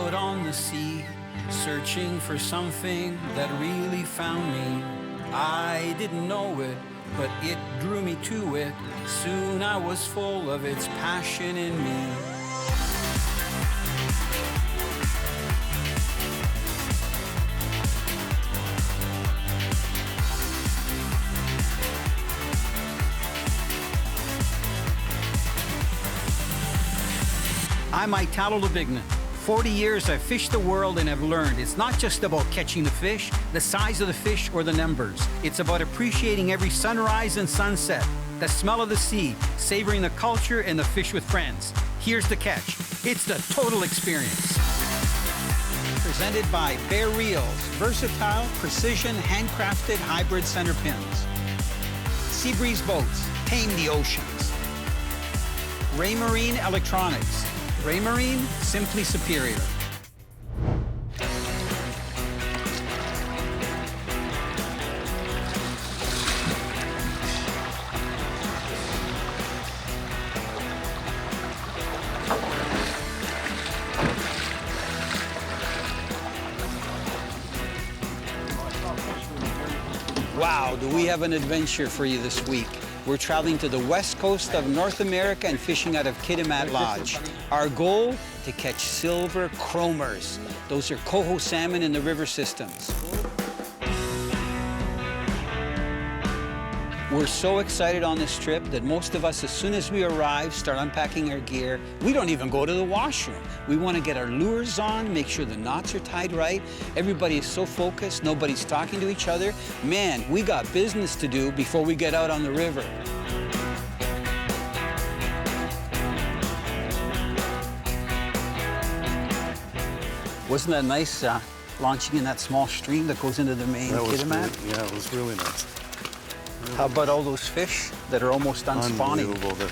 out on the sea, searching for something that really found me. I didn't know it, but it drew me to it. Soon I was full of its passion in me. I'm Italo Labignan. 40 years I've fished the world and have learned it's not just about catching the fish, the size of the fish, or the numbers. It's about appreciating every sunrise and sunset, the smell of the sea, savoring the culture and the fish with friends. Here's the catch. It's the total experience. Presented by Bear Reels, versatile, precision, handcrafted hybrid center pins. Seabreeze boats, tame the oceans. Raymarine Electronics. Raymarine, simply superior. Wow, do we have an adventure for you this week. We're traveling to the west coast of North America and fishing out of Kitimat Lodge. Our goal, to catch silver chromers. Those are coho salmon in the river systems. We're so excited on this trip that most of us, as soon as we arrive, start unpacking our gear. We don't even go to the washroom. We want to get our lures on, make sure the knots are tied right. Everybody is so focused, nobody's talking to each other. Man, we got business to do before we get out on the river. Wasn't that nice launching in that small stream that goes into the main Kitimat? Yeah, it was really nice. How about all those fish that are almost done spawning? Unbelievable, the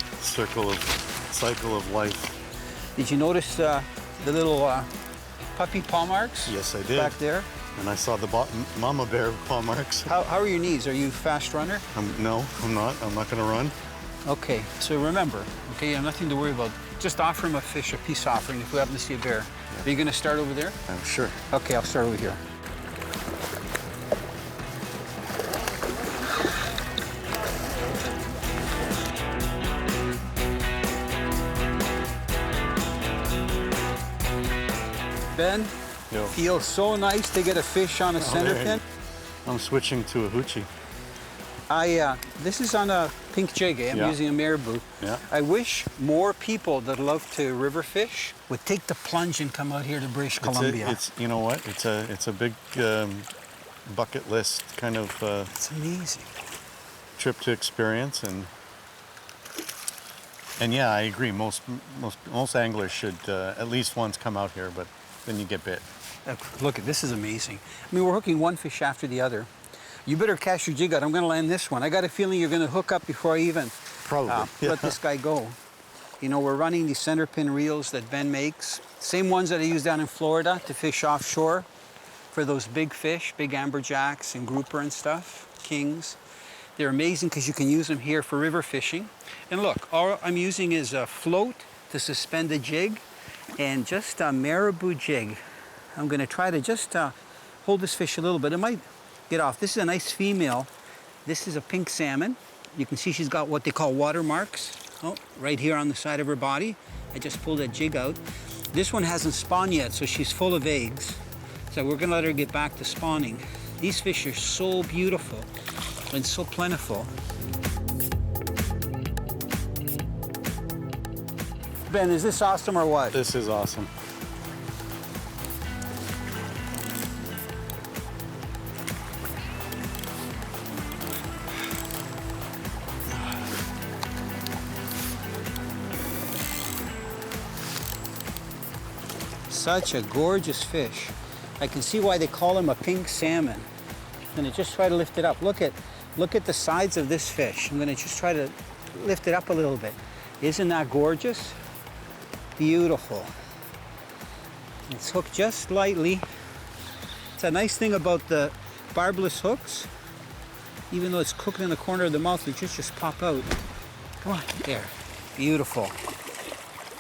cycle of life. Did you notice the little puppy paw marks? Yes, I did. Back there? And I saw the mama bear paw marks. How are your knees? Are you a fast runner? No, I'm not. I'm not going to run. Okay, so remember, okay, you have nothing to worry about. Just offer him a fish, a peace offering, if we happen to see a bear. Yeah. Are you going to start over there? I'm sure. Okay, I'll start over here. Ben, Yo. Feels so nice to get a fish on a center pin. I'm switching to a hoochie. This is on a pink jig. I'm using a marabou. Yeah. I wish more people that love to river fish would take the plunge and come out here to British Columbia. You know what? It's a big bucket list kind of. It's amazing. Trip to experience and yeah, I agree. Most anglers should at least once come out here, but then you get bit. Look, this is amazing. I mean, we're hooking one fish after the other. You better cast your jig out. I'm going to land this one. I got a feeling you're going to hook up before I even let this guy go. You know, we're running these center pin reels that Ben makes. Same ones that I use down in Florida to fish offshore for those big fish, big amberjacks and grouper and stuff, kings. They're amazing because you can use them here for river fishing. And look, all I'm using is a float to suspend the jig and just a marabou jig. I'm going to try to just hold this fish a little bit. It might get off. This is a nice female. This is a pink salmon. You can see she's got what they call watermarks. Oh, right here on the side of her body. I just pulled that jig out. This one hasn't spawned yet, so she's full of eggs. So we're going to let her get back to spawning. These fish are so beautiful and so plentiful. Ben, is this awesome or what? This is awesome. Such a gorgeous fish. I can see why they call him a pink salmon. I'm gonna just try to lift it up. Look at the sides of this fish. I'm gonna just try to lift it up a little bit. Isn't that gorgeous? Beautiful. It's hooked just lightly. It's a nice thing about the barbless hooks. Even though it's cooked in the corner of the mouth, they just pop out. Come on, there. Beautiful.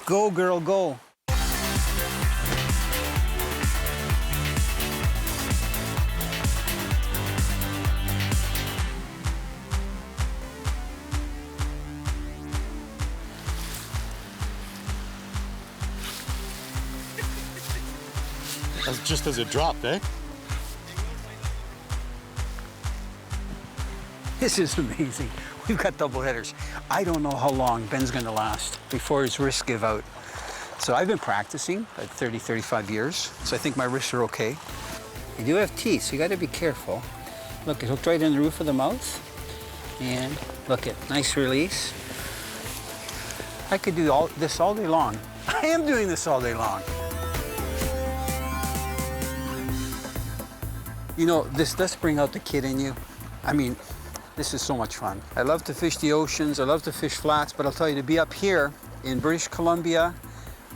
Go, girl, go. That's just as it dropped, eh? This is amazing. We've got double headers. I don't know how long Ben's gonna last before his wrists give out. So I've been practicing at 30, 35 years, so I think my wrists are okay. You do have teeth, so you gotta be careful. Look, it hooked right in the roof of the mouth. And look it, nice release. I could do this all day long. I am doing this all day long. You know, this does bring out the kid in you. I mean, this is so much fun. I love to fish the oceans, I love to fish flats, but I'll tell you, to be up here in British Columbia,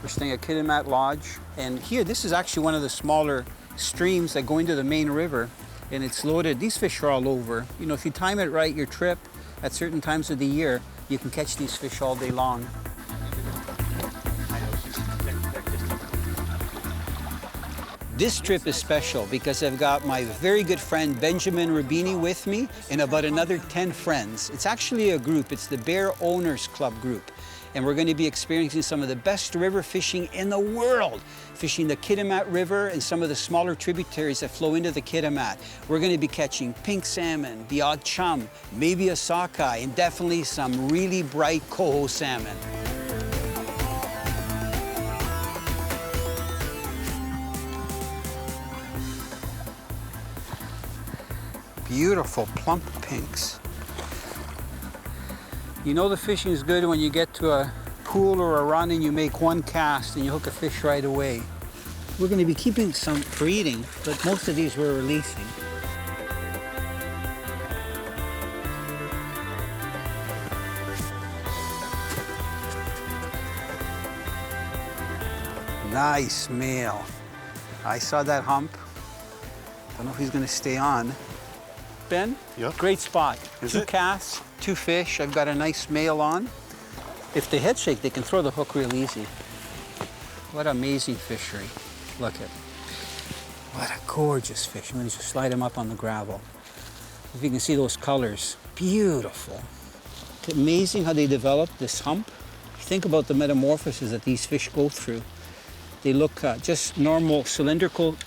we're staying at Kitimat Lodge, and here, this is actually one of the smaller streams that go into the main river, and it's loaded. These fish are all over. You know, if you time it right, your trip, at certain times of the year, you can catch these fish all day long. This trip is special because I've got my very good friend Benjamin Rubini with me and about another 10 friends. It's actually a group, it's the Bear Owners Club group. And we're going to be experiencing some of the best river fishing in the world. Fishing the Kitimat River and some of the smaller tributaries that flow into the Kitimat. We're going to be catching pink salmon, the odd chum, maybe a sockeye, and definitely some really bright coho salmon. Beautiful plump pinks. You know the fishing is good when you get to a pool or a run and you make one cast and you hook a fish right away. We're going to be keeping some for eating, but most of these we're releasing. Nice male. I saw that hump. Don't know if he's going to stay on. Ben, Yep. Great spot. Is Two it? casts, two fish. I've got a nice male on. If they head shake, they can throw the hook real easy. What amazing fishery. Look at, what a gorgeous fish. I'm gonna just slide him up on the gravel. If you can see those colors, beautiful. It's amazing how they develop this hump. Think about the metamorphosis that these fish go through. They look just normal cylindrical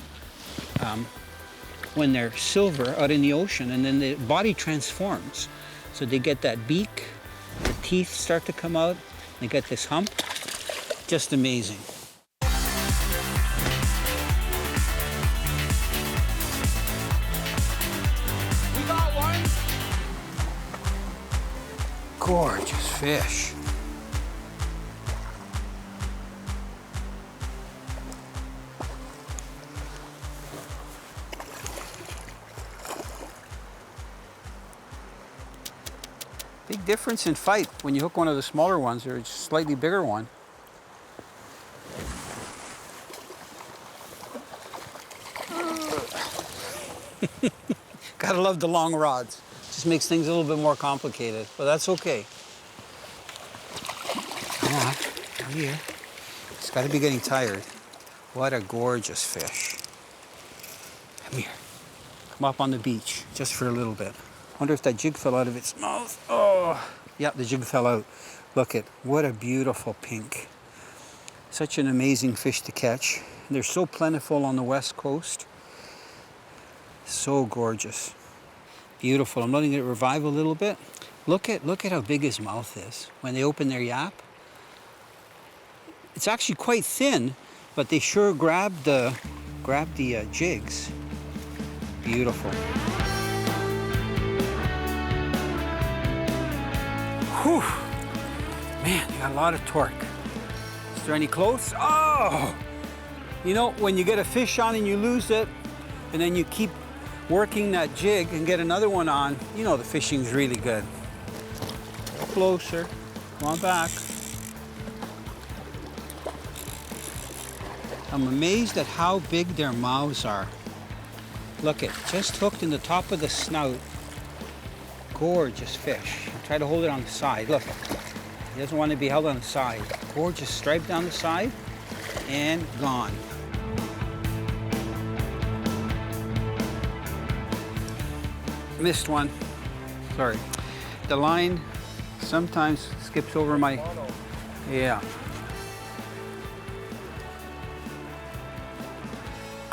when they're silver out in the ocean, and then the body transforms. So they get that beak, the teeth start to come out, they get this hump. Just amazing. We got one. Gorgeous fish. Big difference in fight when you hook one of the smaller ones or a slightly bigger one. Gotta love the long rods. Just makes things a little bit more complicated, but that's okay. Come on, come here. It's gotta be getting tired. What a gorgeous fish. Come here. Come up on the beach, just for a little bit. Wonder if that jig fell out of its mouth. Oh, yeah, the jig fell out. Look at, what a beautiful pink. Such an amazing fish to catch. They're so plentiful on the West Coast. So gorgeous. Beautiful. I'm letting it revive a little bit. Look at how big his mouth is when they open their yap. It's actually quite thin, but they sure grab the jigs. Beautiful. Whew. Man, you got a lot of torque. Is there any close? Oh! You know, when you get a fish on and you lose it, and then you keep working that jig and get another one on, you know the fishing's really good. Closer. Come on back. I'm amazed at how big their mouths are. Look it, just hooked in the top of the snout. Gorgeous fish. Try to hold it on the side. Look, he doesn't want to be held on the side. Gorgeous stripe down the side and gone. Missed one. Sorry. The line sometimes skips over my... Yeah.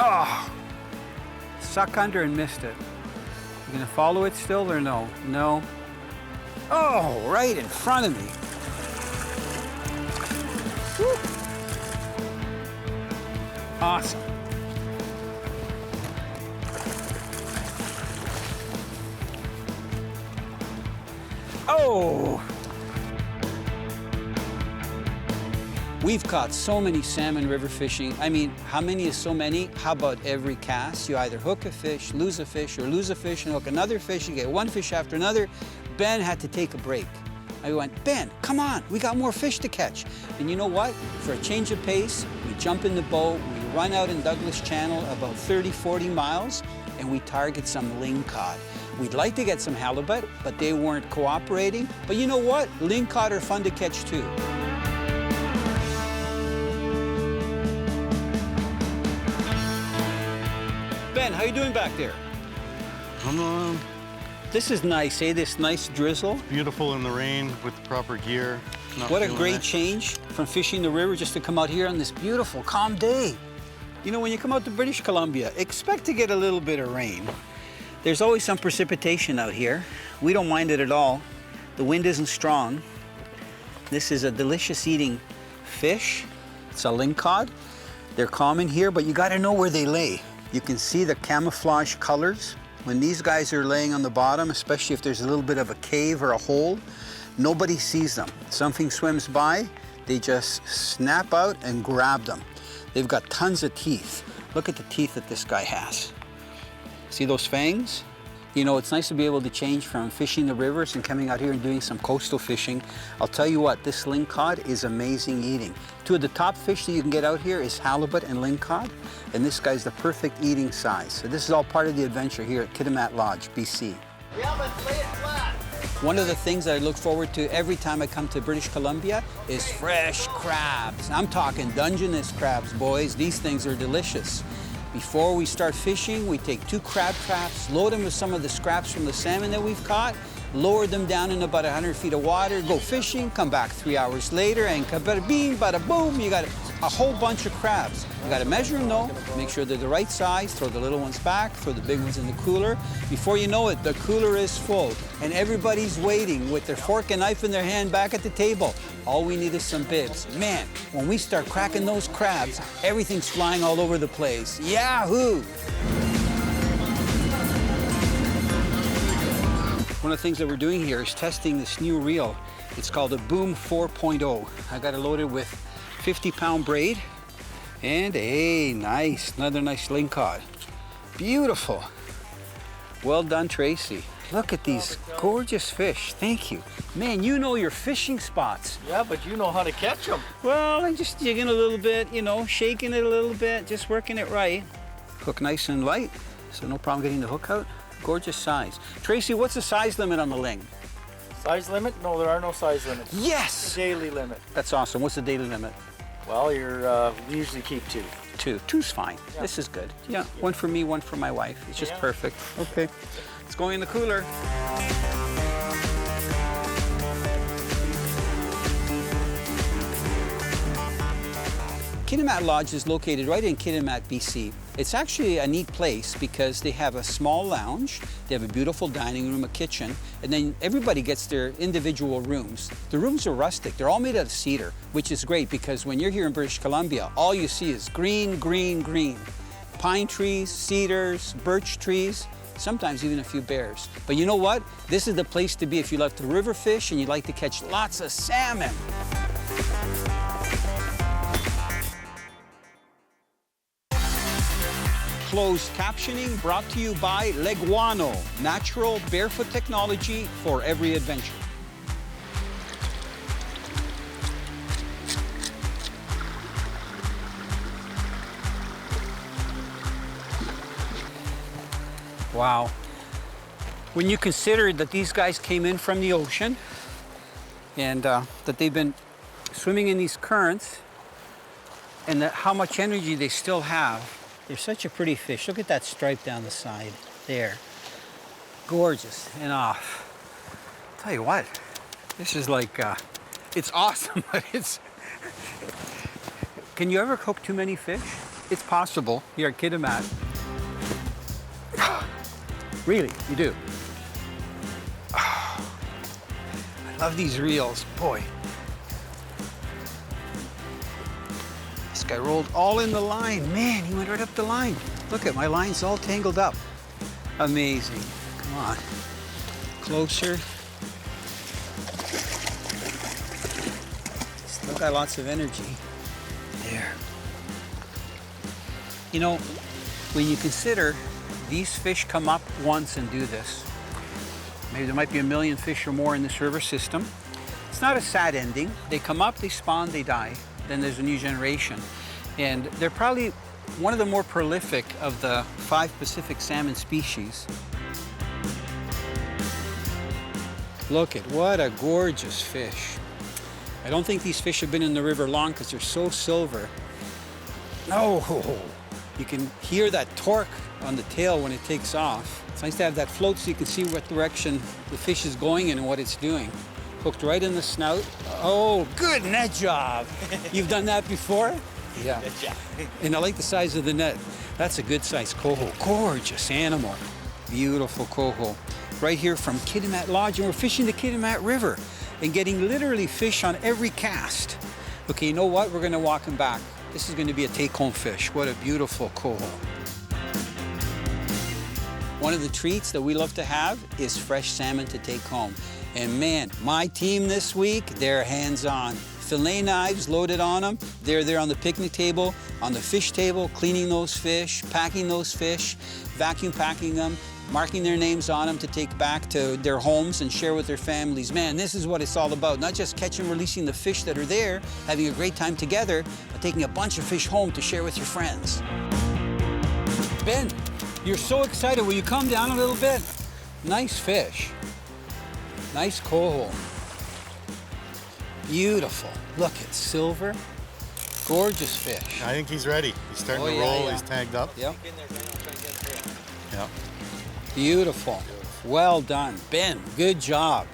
Oh, suck under and missed it. You gonna follow it still or no? No. Oh, right in front of me. Woo. Awesome. Oh! We've caught so many salmon river fishing. I mean, how many is so many? How about every cast? You either hook a fish, lose a fish, or lose a fish and hook another fish. You get one fish after another. Ben had to take a break. I went, Ben, come on, we got more fish to catch. And you know what? For a change of pace, we jump in the boat, we run out in Douglas Channel about 30, 40 miles, and we target some lingcod. We'd like to get some halibut, but they weren't cooperating. But you know what? Lingcod are fun to catch too. Ben, how you doing back there? Come on. This is nice, eh? This nice drizzle. Beautiful in the rain with the proper gear. What a great change from fishing the river just to come out here on this beautiful, calm day. You know, when you come out to British Columbia, expect to get a little bit of rain. There's always some precipitation out here. We don't mind it at all. The wind isn't strong. This is a delicious eating fish. It's a lingcod. They're common here, but you gotta know where they lay. You can see the camouflage colors. When these guys are laying on the bottom, especially if there's a little bit of a cave or a hole, nobody sees them. Something swims by, they just snap out and grab them. They've got tons of teeth. Look at the teeth that this guy has. See those fangs? You know, it's nice to be able to change from fishing the rivers and coming out here and doing some coastal fishing. I'll tell you what, this lingcod is amazing eating. Two of the top fish that you can get out here is halibut and lingcod, and this guy's the perfect eating size. So this is all part of the adventure here at Kitimat Lodge, BC. Yeah, but lay it flat. One of the things that I look forward to every time I come to British Columbia is fresh crabs. I'm talking Dungeness crabs, boys. These things are delicious. Before we start fishing, we take 2 crab traps, load them with some of the scraps from the salmon that we've caught, lower them down in about 100 feet of water, go fishing, come back 3 hours later, and bada bing, bada boom, you got a whole bunch of crabs. You got to measure them though, make sure they're the right size, throw the little ones back, throw the big ones in the cooler. Before you know it, the cooler is full, and everybody's waiting with their fork and knife in their hand back at the table. All we need is some bibs. Man, when we start cracking those crabs, everything's flying all over the place. Yahoo! One of the things that we're doing here is testing this new reel. It's called a Boom 4.0. I got it loaded with 50-pound braid and another nice lingcod. Beautiful. Well done, Tracy. Look at these gorgeous fish. Thank you. Man, you know your fishing spots. Yeah, but you know how to catch them. Well, I'm just jigging a little bit, you know, shaking it a little bit, just working it right. Hook nice and light, so no problem getting the hook out. Gorgeous size. Tracy, what's the size limit on the ling? Size limit? No, there are no size limits. Yes! Daily limit. That's awesome. What's the daily limit? Well, we usually keep 2. 2. 2's fine. Yeah. This is good. Yeah, 1 for me, 1 for my wife. It's just perfect. Okay. It's going in the cooler. Kitimat Lodge is located right in Kitimat, BC. It's actually a neat place because they have a small lounge, they have a beautiful dining room, a kitchen, and then everybody gets their individual rooms. The rooms are rustic. They're all made out of cedar, which is great because when you're here in British Columbia, all you see is green, green, green. Pine trees, cedars, birch trees, sometimes even a few bears. But you know what? This is the place to be if you love to river fish and you like to catch lots of salmon. Closed captioning brought to you by Leguano, natural barefoot technology for every adventure. Wow. When you consider that these guys came in from the ocean and that they've been swimming in these currents and that how much energy they still have, they're such a pretty fish. Look at that stripe down the side there. Gorgeous and off. I'll tell you what, this is like, it's awesome, but it's... Can you ever cook too many fish? It's possible here at Kitimat. Really, you do. I love these reels, boy. This guy rolled all in the line. Man, he went right up the line. Look at my line's all tangled up. Amazing. Come on. Closer. Still got lots of energy. There. You know, when you consider these fish come up once and do this, maybe there might be 1 million fish or more in this river system. It's not a sad ending. They come up, they spawn, they die. Then there's a new generation. And they're probably one of the more prolific of the 5 Pacific salmon species. Look at what a gorgeous fish. I don't think these fish have been in the river long because they're so silver. Oh, you can hear that torque on the tail when it takes off. It's nice to have that float so you can see what direction the fish is going in and what it's doing. Hooked right in the snout. Oh, good net job. You've done that before? Yeah. Good job. And I like the size of the net. That's a good size coho. Gorgeous animal. Beautiful coho. Right here from Kitimat Lodge, and we're fishing the Kitimat River and getting literally fish on every cast. Okay, you know what? We're gonna walk him back. This is gonna be a take-home fish. What a beautiful coho. One of the treats that we love to have is fresh salmon to take home. And man, my team this week, they're hands-on. Fillet knives loaded on them. They're there on the picnic table, on the fish table, cleaning those fish, packing those fish, vacuum packing them, marking their names on them to take back to their homes and share with their families. Man, this is what it's all about. Not just catching and releasing the fish that are there, having a great time together, but taking a bunch of fish home to share with your friends. Ben, you're so excited. Will you come down a little bit? Nice fish. Nice coho. Beautiful. Look, it's silver. Gorgeous fish. I think he's ready. He's starting to roll. He's tagged up. Yep. Yeah. Beautiful. Well done. Ben, good job.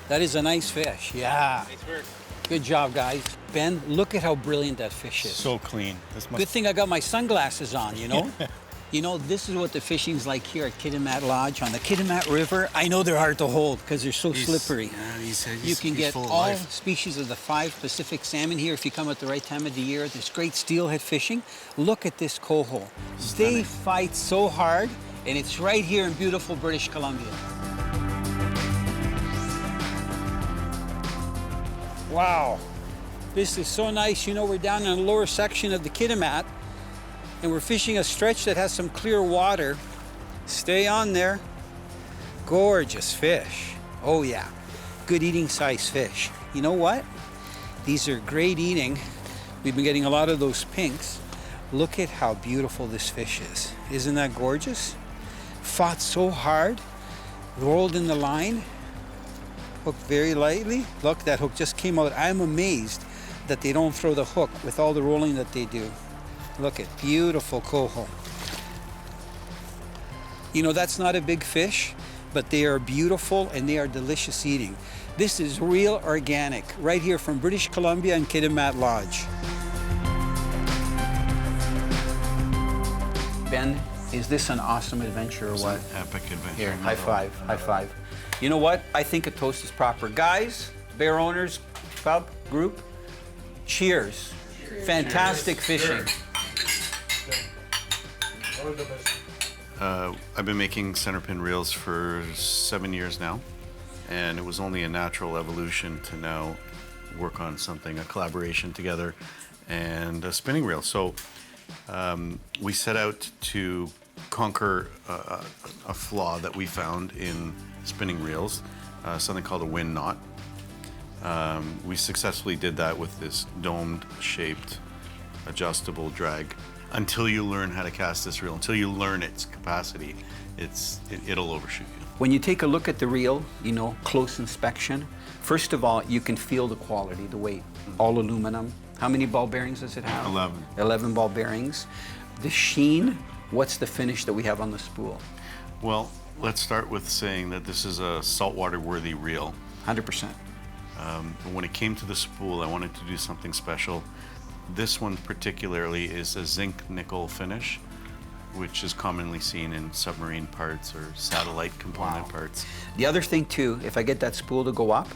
That is a nice fish. Yeah. Nice work. Good job, guys. Ben, look at how brilliant that fish is. So clean. This must Good thing I got my sunglasses on, you know? You know, this is what the fishing's like here at Kitimat Lodge on the Kitimat River. I know they're hard to hold because they're so slippery. Yeah, You can get all species of the 5 Pacific salmon here if you come at the right time of the year. There's great steelhead fishing. Look at this coho. They fight so hard, and it's right here in beautiful British Columbia. Wow, this is so nice. You know, we're down in the lower section of the Kitimat, and we're fishing a stretch that has some clear water. Stay on there. Gorgeous fish. Oh yeah, good eating size fish. You know what? These are great eating. We've been getting a lot of those pinks. Look at how beautiful this fish is. Isn't that gorgeous? Fought so hard, rolled in the line, hooked very lightly. Look, that hook just came out. I'm amazed that they don't throw the hook with all the rolling that they do. Look at beautiful coho. You know, that's not a big fish, but they are beautiful and they are delicious eating. This is real organic, right here from British Columbia and Kitimat Lodge. Ben, is this an awesome adventure or what? An epic adventure. Here, high five, high five. You know what? I think a toast is proper. Guys, Bear Owners Club group, cheers. Fantastic fishing. I've been making centerpin reels for 7 years now, and it was only a natural evolution to now work on something, a collaboration together, and a spinning reel. So we set out to conquer a flaw that we found in spinning reels, something called a wind knot. We successfully did that with this domed shaped adjustable drag. Until you learn how to cast this reel, until you learn its capacity, it'll overshoot you. When you take a look at the reel, you know, close inspection, first of all, you can feel the quality, the weight. All aluminum. How many ball bearings does it have? 11. 11 ball bearings. The sheen, what's the finish that we have on the spool? Well, let's start with saying that this is a saltwater worthy reel. 100%. But when it came to the spool, I wanted to do something special. This one particularly is a zinc nickel finish, which is commonly seen in submarine parts or satellite component parts. The other thing too, if I get that spool to go up,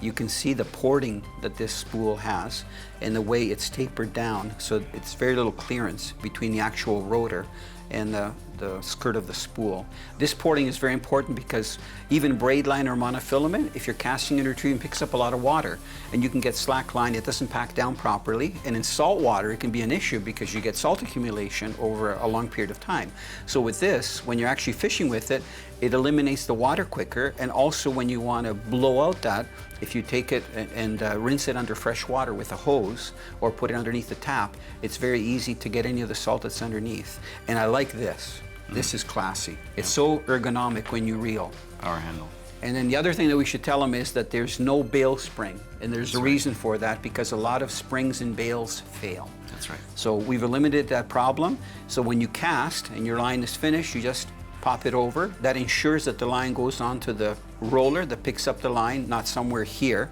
you can see the porting that this spool has and the way it's tapered down, so it's very little clearance between the actual rotor and the skirt of the spool. This porting is very important because even braid line or monofilament, if you're casting and retrieving, picks up a lot of water, and you can get slack line, it doesn't pack down properly, and in salt water it can be an issue because you get salt accumulation over a long period of time. So with this, when you're actually fishing with it, it eliminates the water quicker, and also when you want to blow out that, if you take it and rinse it under fresh water with a hose or put it underneath the tap, it's very easy to get any of the salt that's underneath. And I like this. This is classy. It's so ergonomic when you reel. Power handle. And then the other thing that we should tell them is that there's no bail spring. And there's a reason for that, because a lot of springs and bails fail. That's right. So we've eliminated that problem. So when you cast and your line is finished, you just pop it over. That ensures that the line goes onto the roller that picks up the line, not somewhere here.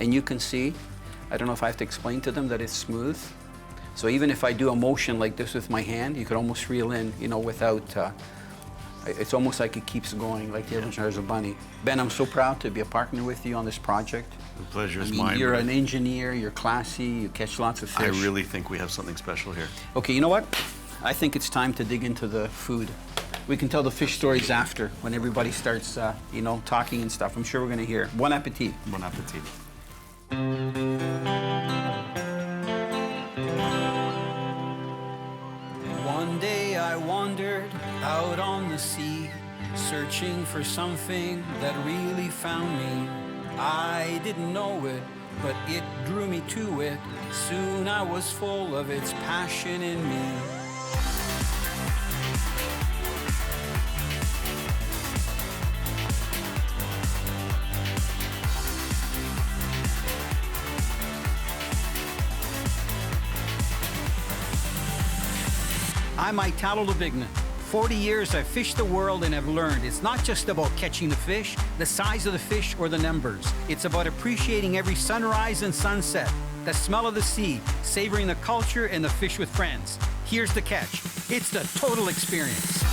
And you can see, I don't know if I have to explain to them that it's smooth. So even if I do a motion like this with my hand, you could almost reel in, you know, without, it's almost like it keeps going, like the Energizer Bunny. Ben, I'm so proud to be a partner with you on this project. The pleasure is I mean, mine. you're an engineer, you're classy, you catch lots of fish. I really think we have something special here. Okay, you know what? I think it's time to dig into the food. We can tell the fish stories after, when everybody starts, you know, talking and stuff. I'm sure we're gonna hear. Bon appetit. Bon appetit. One day I wandered out on the sea, searching for something that really found me. I didn't know it, but it drew me to it. Soon I was full of its passion in me. I'm Italo Labignan. 40 years I've fished the world and have learned it's not just about catching the fish, the size of the fish, or the numbers. It's about appreciating every sunrise and sunset, the smell of the sea, savoring the culture and the fish with friends. Here's the catch. It's the total experience.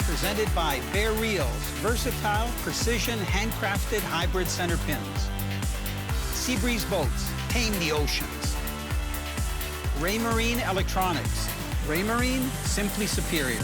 Presented by Bear Reels, versatile, precision, handcrafted hybrid center pins. Seabreeze Boats, tame the oceans. Raymarine Electronics. Raymarine, simply superior.